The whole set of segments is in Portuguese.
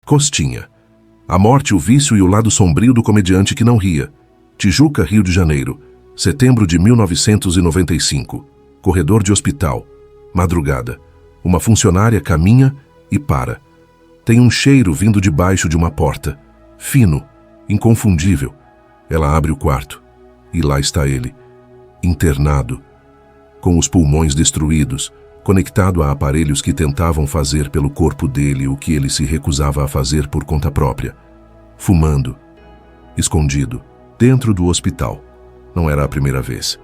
Costinha. A morte, o vício e o lado sombrio do comediante que não ria. Tijuca, Rio de Janeiro, setembro de 1995. Corredor de hospital. Madrugada. Uma funcionária caminha e para. Tem um cheiro vindo de baixo de uma porta. Fino, inconfundível. Ela abre o quarto. E lá está ele, internado, com os pulmões destruídos, conectado a aparelhos que tentavam fazer pelo corpo dele o que ele se recusava a fazer por conta própria. Fumando. Escondido. Dentro do hospital. Não era a primeira vez.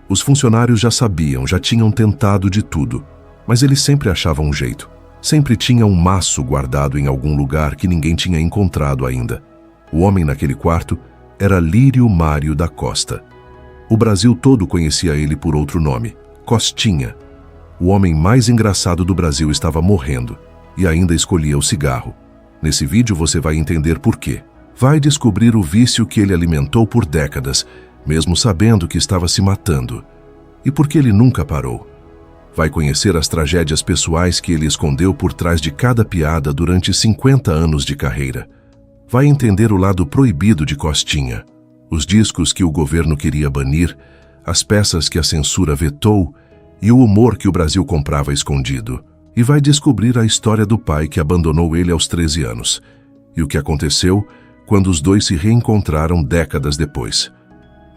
Os funcionários já sabiam, já tinham tentado de tudo, mas ele sempre achava um jeito. Sempre tinha um maço guardado em algum lugar que ninguém tinha encontrado ainda. O homem naquele quarto era Lírio Mário da Costa. O Brasil todo conhecia ele por outro nome, Costinha. O homem mais engraçado do Brasil estava morrendo e ainda escolhia o cigarro. Nesse vídeo você vai entender por quê. Vai descobrir o vício que ele alimentou por décadas, mesmo sabendo que estava se matando. E por que ele nunca parou. Vai conhecer as tragédias pessoais que ele escondeu por trás de cada piada durante 50 anos de carreira. Vai entender o lado proibido de Costinha, os discos que o governo queria banir, as peças que a censura vetou e o humor que o Brasil comprava escondido. E vai descobrir a história do pai que abandonou ele aos 13 anos e o que aconteceu quando os dois se reencontraram décadas depois.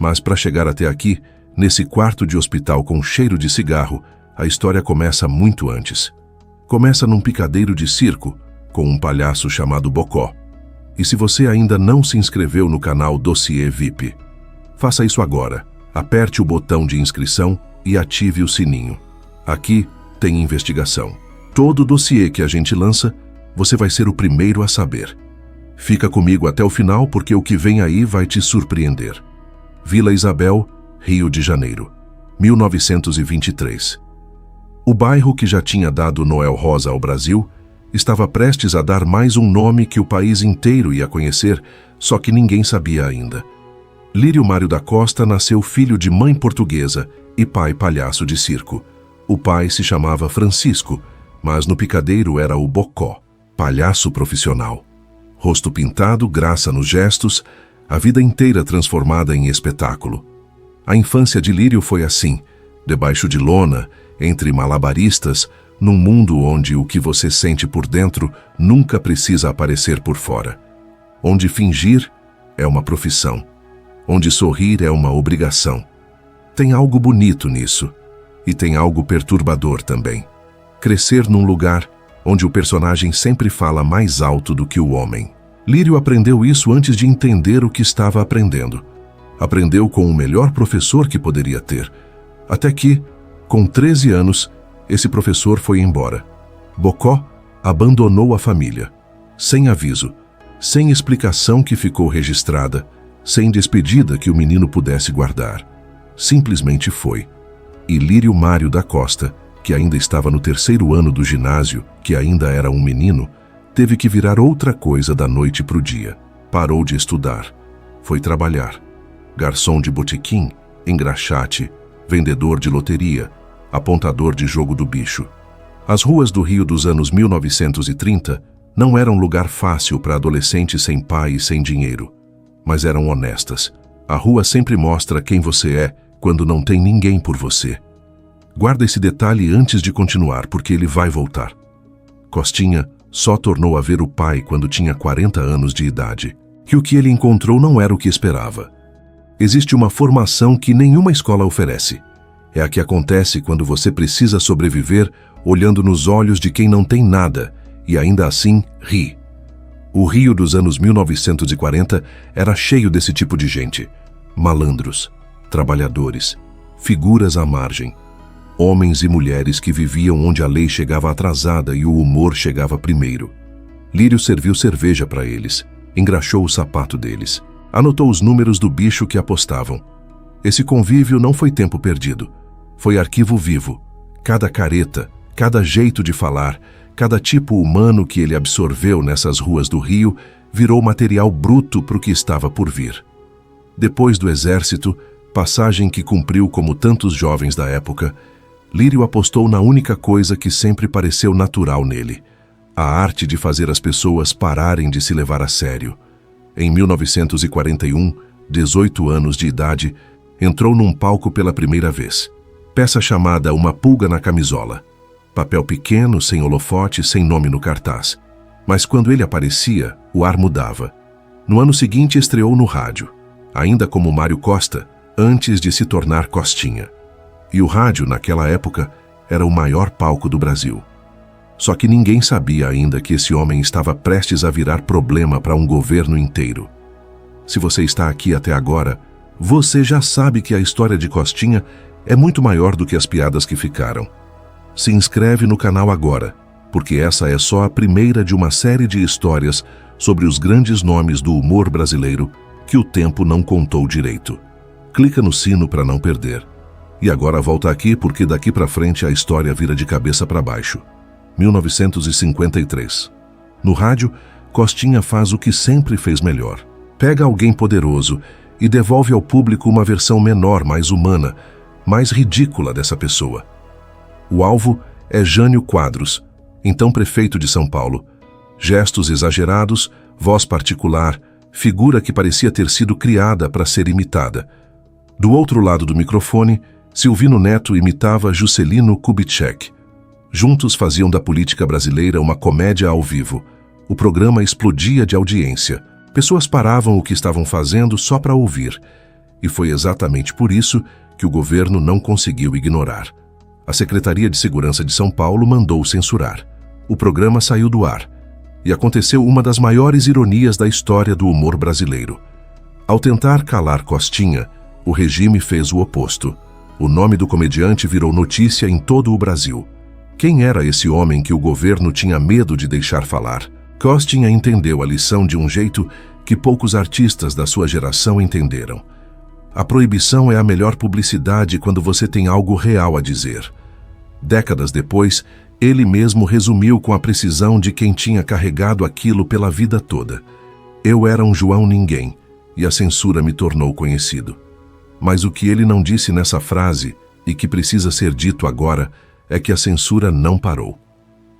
Mas para chegar até aqui, nesse quarto de hospital com cheiro de cigarro, a história começa muito antes. Começa num picadeiro de circo, com um palhaço chamado Bocó. E se você ainda não se inscreveu no canal Dossiê VIP, faça isso agora. Aperte o botão de inscrição e ative o sininho. Aqui tem investigação. Todo dossiê que a gente lança, você vai ser o primeiro a saber. Fica comigo até o final porque o que vem aí vai te surpreender. Vila Isabel, Rio de Janeiro, 1923. O bairro que já tinha dado Noel Rosa ao Brasil estava prestes a dar mais um nome que o país inteiro ia conhecer, só que ninguém sabia ainda. Lírio Mário da Costa nasceu filho de mãe portuguesa e pai palhaço de circo. O pai se chamava Francisco, mas no picadeiro era o Bocó, palhaço profissional. Rosto pintado, graça nos gestos, a vida inteira transformada em espetáculo. A infância de Lírio foi assim, debaixo de lona, entre malabaristas, num mundo onde o que você sente por dentro nunca precisa aparecer por fora. Onde fingir é uma profissão. Onde sorrir é uma obrigação. Tem algo bonito nisso. E tem algo perturbador também. Crescer num lugar onde o personagem sempre fala mais alto do que o homem. Lírio aprendeu isso antes de entender o que estava aprendendo. Aprendeu com o melhor professor que poderia ter. Até que, com 13 anos, esse professor foi embora. Bocó abandonou a família, sem aviso, sem explicação que ficou registrada, sem despedida que o menino pudesse guardar. Simplesmente foi. E Lírio Mário da Costa, que ainda estava no 3º ano do ginásio, que ainda era um menino, teve que virar outra coisa da noite para o dia. Parou de estudar. Foi trabalhar. Garçom de botequim, engraxate, vendedor de loteria, apontador de jogo do bicho. As ruas do Rio dos anos 1930 não eram lugar fácil para adolescentes sem pai e sem dinheiro, mas eram honestas. A rua sempre mostra quem você é quando não tem ninguém por você. Guarda esse detalhe antes de continuar, porque ele vai voltar. Costinha só tornou a ver o pai quando tinha 40 anos de idade. E o que ele encontrou não era o que esperava. Existe uma formação que nenhuma escola oferece. É a que acontece quando você precisa sobreviver olhando nos olhos de quem não tem nada e ainda assim ri. O Rio dos anos 1940 era cheio desse tipo de gente. Malandros, trabalhadores, figuras à margem. Homens e mulheres que viviam onde a lei chegava atrasada e o humor chegava primeiro. Lírio serviu cerveja para eles, engraxou o sapato deles, anotou os números do bicho que apostavam. Esse convívio não foi tempo perdido. Foi arquivo vivo. Cada careta, cada jeito de falar, cada tipo humano que ele absorveu nessas ruas do Rio virou material bruto para o que estava por vir. Depois do exército, passagem que cumpriu como tantos jovens da época, Lírio apostou na única coisa que sempre pareceu natural nele: a arte de fazer as pessoas pararem de se levar a sério. Em 1941, 18 anos de idade, entrou num palco pela primeira vez. Peça chamada Uma Pulga na Camisola. Papel pequeno, sem holofote, sem nome no cartaz. Mas quando ele aparecia, o ar mudava. No ano seguinte estreou no rádio, ainda como Mário Costa, antes de se tornar Costinha. E o rádio, naquela época, era o maior palco do Brasil. Só que ninguém sabia ainda que esse homem estava prestes a virar problema para um governo inteiro. Se você está aqui até agora, você já sabe que a história de Costinha é muito maior do que as piadas que ficaram. Se inscreve no canal agora, porque essa é só a primeira de uma série de histórias sobre os grandes nomes do humor brasileiro que o tempo não contou direito. Clica no sino para não perder. E agora volta aqui, porque daqui para frente a história vira de cabeça para baixo. 1953. No rádio, Costinha faz o que sempre fez melhor. Pega alguém poderoso e devolve ao público uma versão menor, mais humana, mais ridícula dessa pessoa. O alvo é Jânio Quadros, então prefeito de São Paulo. Gestos exagerados, voz particular, figura que parecia ter sido criada para ser imitada. Do outro lado do microfone, Silvino Neto imitava Juscelino Kubitschek. Juntos faziam da política brasileira uma comédia ao vivo. O programa explodia de audiência. Pessoas paravam o que estavam fazendo só para ouvir. E foi exatamente por isso que o governo não conseguiu ignorar. A Secretaria de Segurança de São Paulo mandou censurar. O programa saiu do ar. E aconteceu uma das maiores ironias da história do humor brasileiro. Ao tentar calar Costinha, o regime fez o oposto. O nome do comediante virou notícia em todo o Brasil. Quem era esse homem que o governo tinha medo de deixar falar? Costinha entendeu a lição de um jeito que poucos artistas da sua geração entenderam. A proibição é a melhor publicidade quando você tem algo real a dizer. Décadas depois, ele mesmo resumiu com a precisão de quem tinha carregado aquilo pela vida toda. Eu era um João Ninguém, e a censura me tornou conhecido. Mas o que ele não disse nessa frase, e que precisa ser dito agora, é que a censura não parou.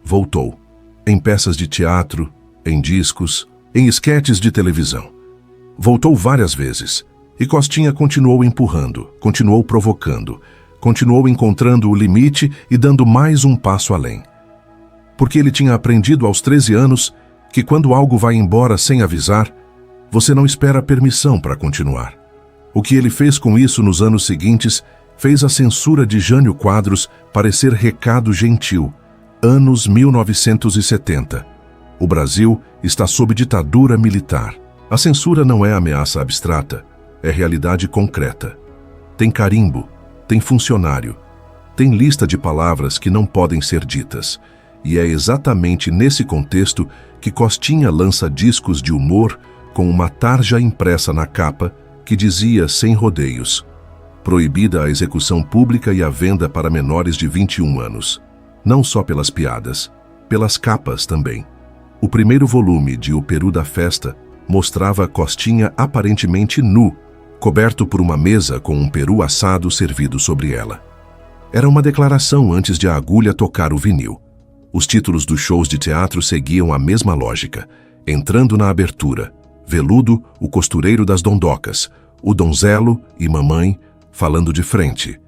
Voltou. Em peças de teatro, em discos, em esquetes de televisão. Voltou várias vezes. E Costinha continuou empurrando, continuou provocando, continuou encontrando o limite e dando mais um passo além. Porque ele tinha aprendido aos 13 anos que quando algo vai embora sem avisar, você não espera permissão para continuar. O que ele fez com isso nos anos seguintes fez a censura de Jânio Quadros parecer recado gentil. Anos 1970. O Brasil está sob ditadura militar. A censura não é ameaça abstrata, é realidade concreta. Tem carimbo, tem funcionário, tem lista de palavras que não podem ser ditas. E é exatamente nesse contexto que Costinha lança discos de humor com uma tarja impressa na capa que dizia sem rodeios: proibida a execução pública e a venda para menores de 21 anos. Não só pelas piadas, pelas capas também. O primeiro volume de O Peru da Festa mostrava Costinha aparentemente nu, coberto por uma mesa com um peru assado servido sobre ela. Era uma declaração antes de a agulha tocar o vinil. Os títulos dos shows de teatro seguiam a mesma lógica, entrando na abertura: Veludo, o costureiro das dondocas, o donzelo e mamãe falando de frente.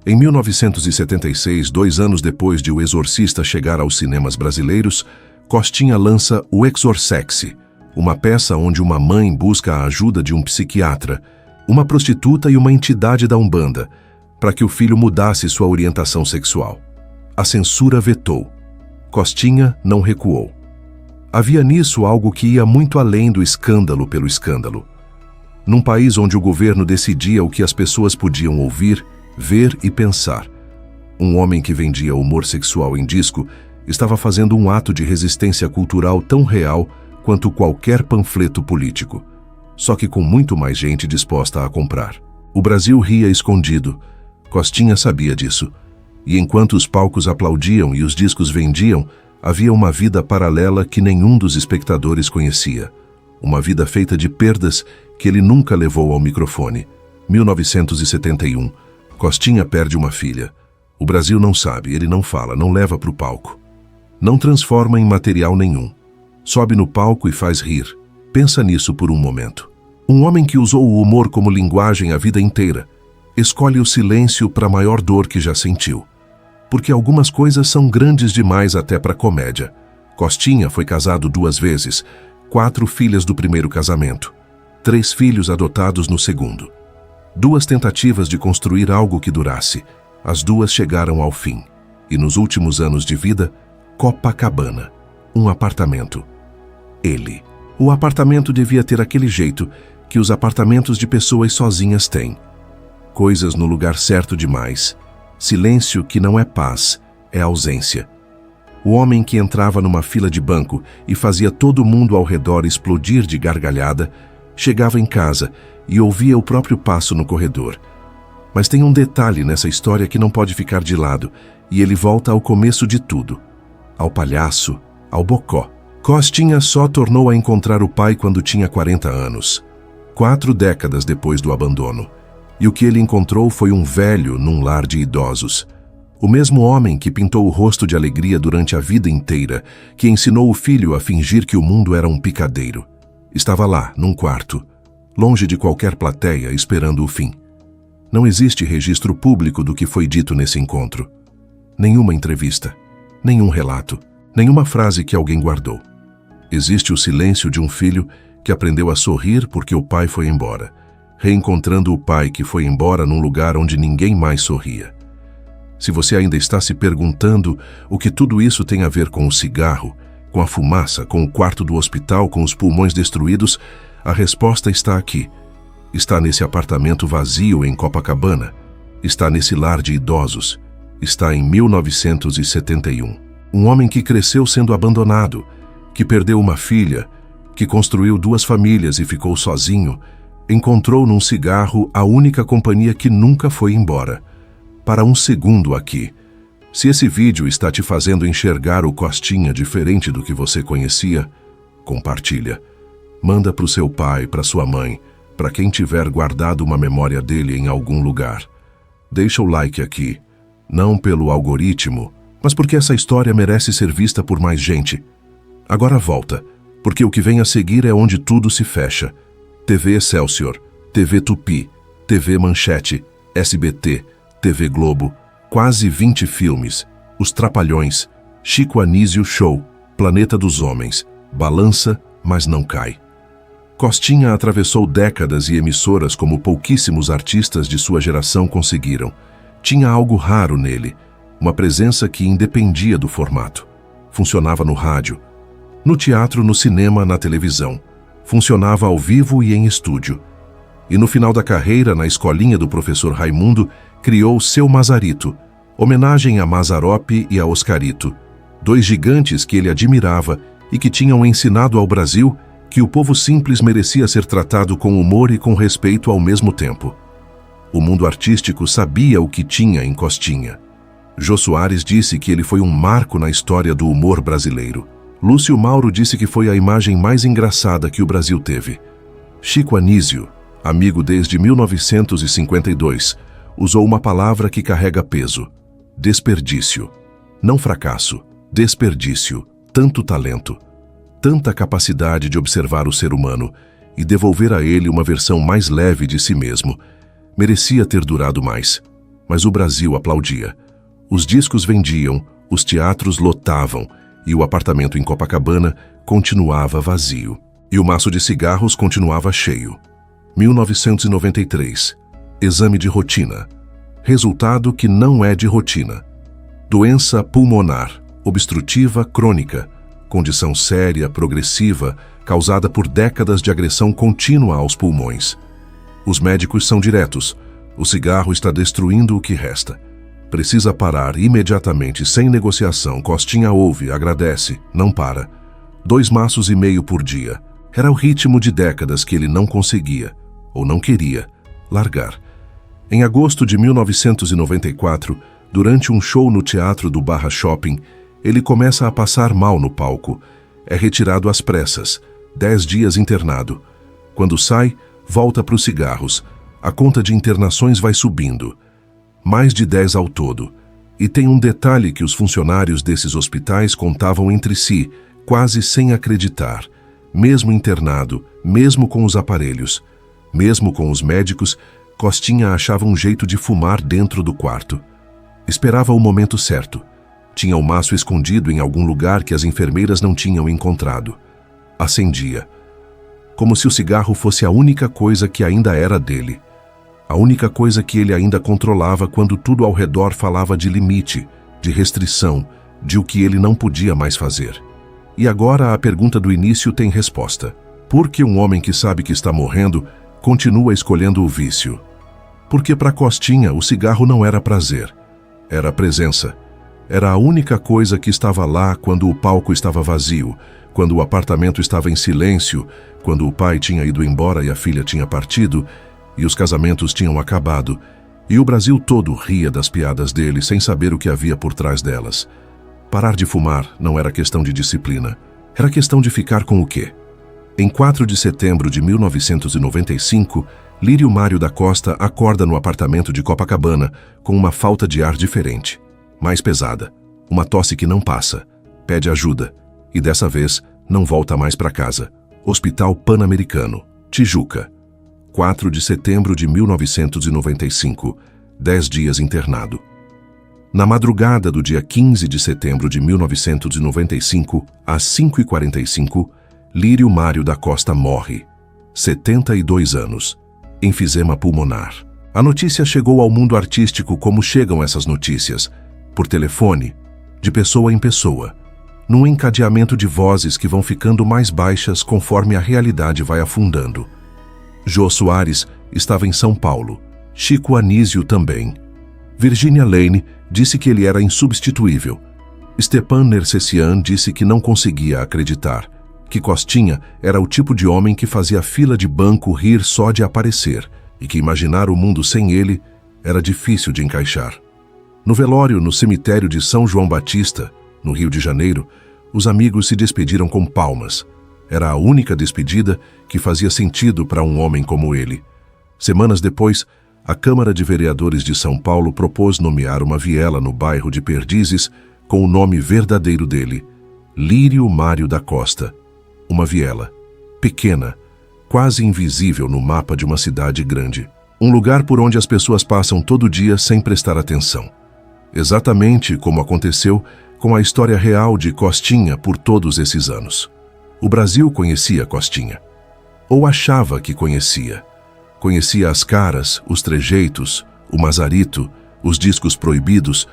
Em 1976, 2 anos depois de O Exorcista chegar aos cinemas brasileiros, Costinha lança O Exorsexy, uma peça onde uma mãe busca a ajuda de um psiquiatra, uma prostituta e uma entidade da Umbanda, para que o filho mudasse sua orientação sexual. A censura vetou. Costinha não recuou. Havia nisso algo que ia muito além do escândalo pelo escândalo. Num país onde o governo decidia o que as pessoas podiam ouvir, ver e pensar, um homem que vendia humor sexual em disco estava fazendo um ato de resistência cultural tão real quanto qualquer panfleto político, só que com muito mais gente disposta a comprar. O Brasil ria escondido. Costinha sabia disso. E enquanto os palcos aplaudiam e os discos vendiam, havia uma vida paralela que nenhum dos espectadores conhecia. Uma vida feita de perdas que ele nunca levou ao microfone. 1971. Costinha perde uma filha. O Brasil não sabe, ele não fala, não leva para o palco. Não transforma em material nenhum. Sobe no palco e faz rir. Pensa nisso por um momento. Um homem que usou o humor como linguagem a vida inteira escolhe o silêncio para a maior dor que já sentiu. Porque algumas coisas são grandes demais até para comédia. Costinha foi casado 2 vezes, 4 filhas do primeiro casamento, 3 filhos adotados no segundo. 2 tentativas de construir algo que durasse. As 2 chegaram ao fim. E nos últimos anos de vida, Copacabana, um apartamento. Ele. O apartamento devia ter aquele jeito que os apartamentos de pessoas sozinhas têm. Coisas no lugar certo demais. Silêncio que não é paz, é ausência. O homem que entrava numa fila de banco e fazia todo mundo ao redor explodir de gargalhada, chegava em casa e ouvia o próprio passo no corredor. Mas tem um detalhe nessa história que não pode ficar de lado, e ele volta ao começo de tudo. Ao palhaço, ao bocó. Costinha só tornou a encontrar o pai quando tinha 40 anos. 4 décadas depois do abandono. E o que ele encontrou foi um velho num lar de idosos. O mesmo homem que pintou o rosto de alegria durante a vida inteira, que ensinou o filho a fingir que o mundo era um picadeiro. Estava lá, num quarto, longe de qualquer plateia, esperando o fim. Não existe registro público do que foi dito nesse encontro. Nenhuma entrevista, nenhum relato, nenhuma frase que alguém guardou. Existe o silêncio de um filho que aprendeu a sorrir porque o pai foi embora, reencontrando o pai que foi embora num lugar onde ninguém mais sorria. Se você ainda está se perguntando o que tudo isso tem a ver com o cigarro, com a fumaça, com o quarto do hospital, com os pulmões destruídos, a resposta está aqui. Está nesse apartamento vazio em Copacabana. Está nesse lar de idosos. Está em 1971. Um homem que cresceu sendo abandonado, que perdeu uma filha, que construiu 2 famílias e ficou sozinho, encontrou num cigarro a única companhia que nunca foi embora. Para um segundo aqui. Se esse vídeo está te fazendo enxergar o Costinha diferente do que você conhecia, compartilha. Manda para o seu pai, para sua mãe, para quem tiver guardado uma memória dele em algum lugar. Deixa o like aqui, não pelo algoritmo, mas porque essa história merece ser vista por mais gente. Agora volta, porque o que vem a seguir é onde tudo se fecha. TV Excelsior, TV Tupi, TV Manchete, SBT, TV Globo, quase 20 filmes, Os Trapalhões, Chico Anísio Show, Planeta dos Homens, Balança, mas não cai. Costinha atravessou décadas e emissoras como pouquíssimos artistas de sua geração conseguiram. Tinha algo raro nele, uma presença que independia do formato. Funcionava no rádio, no teatro, no cinema, na televisão. Funcionava ao vivo e em estúdio. E no final da carreira, na escolinha do professor Raimundo, criou Seu Mazarito, homenagem a Mazzaropi e a Oscarito, 2 gigantes que ele admirava e que tinham ensinado ao Brasil que o povo simples merecia ser tratado com humor e com respeito ao mesmo tempo. O mundo artístico sabia o que tinha em Costinha. Jô Soares disse que ele foi um marco na história do humor brasileiro. Lúcio Mauro disse que foi a imagem mais engraçada que o Brasil teve. Chico Anísio, amigo desde 1952, usou uma palavra que carrega peso: desperdício. Não fracasso, desperdício. Tanto talento, tanta capacidade de observar o ser humano e devolver a ele uma versão mais leve de si mesmo. Merecia ter durado mais, mas o Brasil aplaudia. Os discos vendiam, os teatros lotavam e o apartamento em Copacabana continuava vazio. E o maço de cigarros continuava cheio. 1993. Exame de rotina. Resultado que não é de rotina. Doença pulmonar, obstrutiva crônica, condição séria, progressiva, causada por décadas de agressão contínua aos pulmões. Os médicos são diretos. O cigarro está destruindo o que resta. Precisa parar imediatamente, sem negociação. Costinha ouve, agradece, não para. 2 maços e meio por dia. Era o ritmo de décadas que ele não conseguia, ou não queria, largar. Em agosto de 1994, durante um show no teatro do Barra Shopping, ele começa a passar mal no palco. É retirado às pressas, 10 dias internado. Quando sai, volta para os cigarros. A conta de internações vai subindo. Mais de 10 ao todo. E tem um detalhe que os funcionários desses hospitais contavam entre si, quase sem acreditar. Mesmo internado, mesmo com os aparelhos, mesmo com os médicos, Costinha achava um jeito de fumar dentro do quarto. Esperava o momento certo. Tinha o maço escondido em algum lugar que as enfermeiras não tinham encontrado. Acendia. Como se o cigarro fosse a única coisa que ainda era dele. A única coisa que ele ainda controlava quando tudo ao redor falava de limite, de restrição, de o que ele não podia mais fazer. E agora a pergunta do início tem resposta. Por que um homem que sabe que está morrendo continua escolhendo o vício? Porque para Costinha o cigarro não era prazer, era presença. Era a única coisa que estava lá quando o palco estava vazio, quando o apartamento estava em silêncio, quando o pai tinha ido embora e a filha tinha partido, e os casamentos tinham acabado, e o Brasil todo ria das piadas dele sem saber o que havia por trás delas. Parar de fumar não era questão de disciplina, era questão de ficar com o quê? Em 4 de setembro de 1995, Lírio Mário da Costa acorda no apartamento de Copacabana com uma falta de ar diferente, mais pesada, uma tosse que não passa, pede ajuda e dessa vez não volta mais para casa. Hospital Pan-Americano, Tijuca, 4 de setembro de 1995, 10 dias internado. Na madrugada do dia 15 de setembro de 1995, às 5h45, Lírio Mário da Costa morre, 72 anos, enfisema pulmonar. A notícia chegou ao mundo artístico como chegam essas notícias, por telefone, de pessoa em pessoa, num encadeamento de vozes que vão ficando mais baixas conforme a realidade vai afundando. Jô Soares estava em São Paulo, Chico Anísio também. Virginia Lane disse que ele era insubstituível. Stepan Nercessian disse que não conseguia acreditar, que Costinha era o tipo de homem que fazia fila de banco rir só de aparecer e que imaginar o mundo sem ele era difícil de encaixar. No velório no cemitério de São João Batista, no Rio de Janeiro, os amigos se despediram com palmas. Era a única despedida que fazia sentido para um homem como ele. Semanas depois, a Câmara de Vereadores de São Paulo propôs nomear uma viela no bairro de Perdizes com o nome verdadeiro dele, Lírio Mário da Costa. Uma viela, pequena, quase invisível no mapa de uma cidade grande. Um lugar por onde as pessoas passam todo dia sem prestar atenção. Exatamente como aconteceu com a história real de Costinha por todos esses anos. O Brasil conhecia Costinha. Ou achava que conhecia. Conhecia as caras, os trejeitos, o mazarito, os discos proibidos,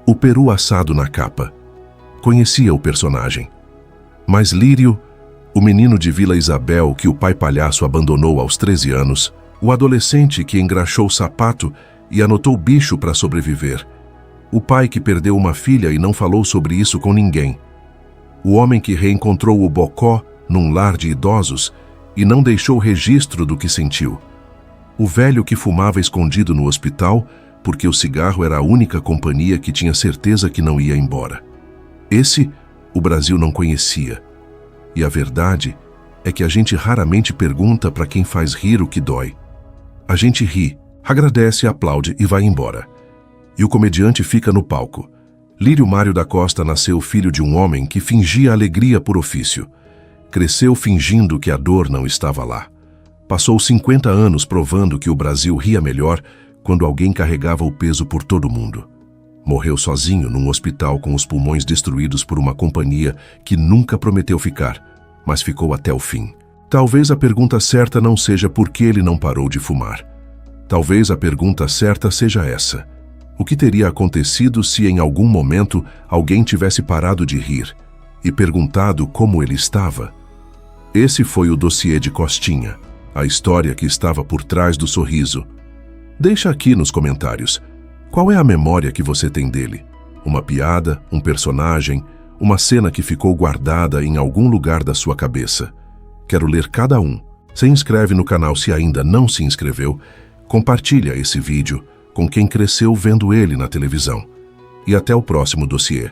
o peru assado na capa. Conhecia o personagem. Mas Lírio, o menino de Vila Isabel que o pai palhaço abandonou aos 13 anos, o adolescente que engraxou o sapato e anotou bicho para sobreviver, o pai que perdeu uma filha e não falou sobre isso com ninguém, o homem que reencontrou o Bocó num lar de idosos e não deixou registro do que sentiu, o velho que fumava escondido no hospital porque o cigarro era a única companhia que tinha certeza que não ia embora. Esse o Brasil não conhecia. E a verdade é que a gente raramente pergunta para quem faz rir o que dói. A gente ri, agradece, aplaude e vai embora. E o comediante fica no palco. Lírio Mário da Costa nasceu filho de um homem que fingia alegria por ofício. Cresceu fingindo que a dor não estava lá. Passou 50 anos provando que o Brasil ria melhor quando alguém carregava o peso por todo mundo. Morreu sozinho num hospital com os pulmões destruídos por uma companhia que nunca prometeu ficar, mas ficou até o fim. Talvez a pergunta certa não seja por que ele não parou de fumar. Talvez a pergunta certa seja essa. O que teria acontecido se em algum momento alguém tivesse parado de rir e perguntado como ele estava? Esse foi o dossiê de Costinha, a história que estava por trás do sorriso. Deixa aqui nos comentários. Qual é a memória que você tem dele? Uma piada, um personagem, uma cena que ficou guardada em algum lugar da sua cabeça? Quero ler cada um. Se inscreve no canal se ainda não se inscreveu. Compartilha esse vídeo com quem cresceu vendo ele na televisão. E até o próximo dossiê.